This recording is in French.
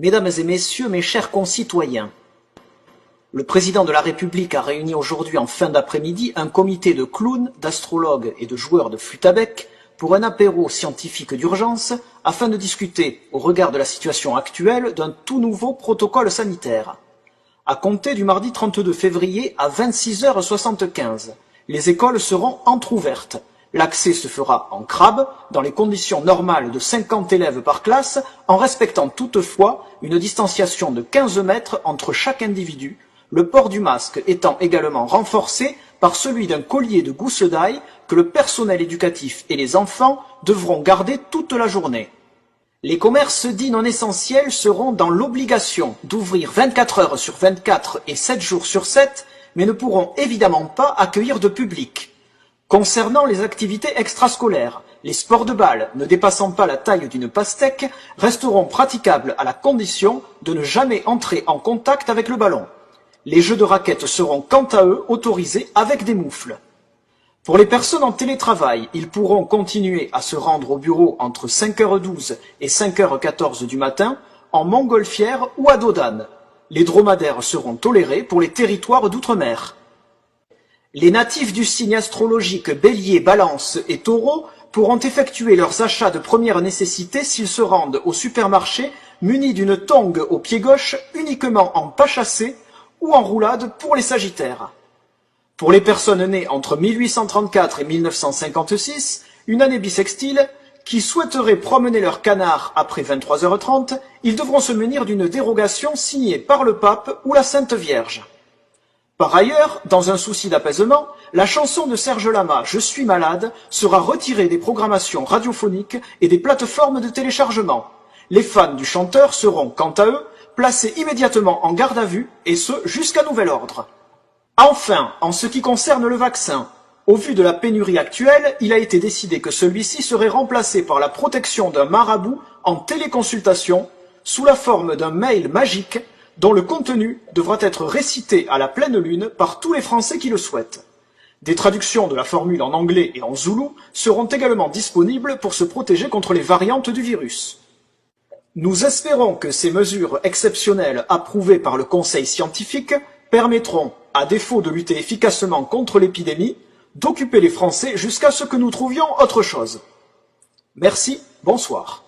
Mesdames et messieurs, mes chers concitoyens, le président de la République a réuni aujourd'hui en fin d'après-midi un comité de clowns, d'astrologues et de joueurs de flûte à bec pour un apéro scientifique d'urgence afin de discuter, au regard de la situation actuelle, d'un tout nouveau protocole sanitaire. À compter du mardi 32 février à 26h75, les écoles seront entrouvertes. L'accès se fera en crabe, dans les conditions normales de 50 élèves par classe, en respectant toutefois une distanciation de 15 mètres entre chaque individu, le port du masque étant également renforcé par celui d'un collier de gousse d'ail que le personnel éducatif et les enfants devront garder toute la journée. Les commerces dits non essentiels seront dans l'obligation d'ouvrir 24 heures sur 24 et 7 jours sur 7, mais ne pourront évidemment pas accueillir de public. Concernant les activités extrascolaires, les sports de balle ne dépassant pas la taille d'une pastèque resteront praticables à la condition de ne jamais entrer en contact avec le ballon. Les jeux de raquettes seront quant à eux autorisés avec des moufles. Pour les personnes en télétravail, ils pourront continuer à se rendre au bureau entre 5h12 et 5h14 du matin en montgolfière ou à dos d'âne. Les dromadaires seront tolérés pour les territoires d'outre-mer. Les natifs du signe astrologique Bélier, Balance et Taureau pourront effectuer leurs achats de première nécessité s'ils se rendent au supermarché munis d'une tongue au pied gauche uniquement en pas chassé ou en roulade pour les Sagittaires. Pour les personnes nées entre 1834 et 1956, une année bissextile, qui souhaiteraient promener leur canard après 23h30, ils devront se munir d'une dérogation signée par le pape ou la Sainte Vierge. Par ailleurs, dans un souci d'apaisement, la chanson de Serge Lama « Je suis malade » sera retirée des programmations radiophoniques et des plateformes de téléchargement. Les fans du chanteur seront, quant à eux, placés immédiatement en garde à vue, et ce jusqu'à nouvel ordre. Enfin, en ce qui concerne le vaccin, au vu de la pénurie actuelle, il a été décidé que celui-ci serait remplacé par la protection d'un marabout en téléconsultation sous la forme d'un mail magique dont le contenu devra être récité à la pleine lune par tous les Français qui le souhaitent. Des traductions de la formule en anglais et en zoulou seront également disponibles pour se protéger contre les variantes du virus. Nous espérons que ces mesures exceptionnelles approuvées par le Conseil scientifique permettront, à défaut de lutter efficacement contre l'épidémie, d'occuper les Français jusqu'à ce que nous trouvions autre chose. Merci, bonsoir.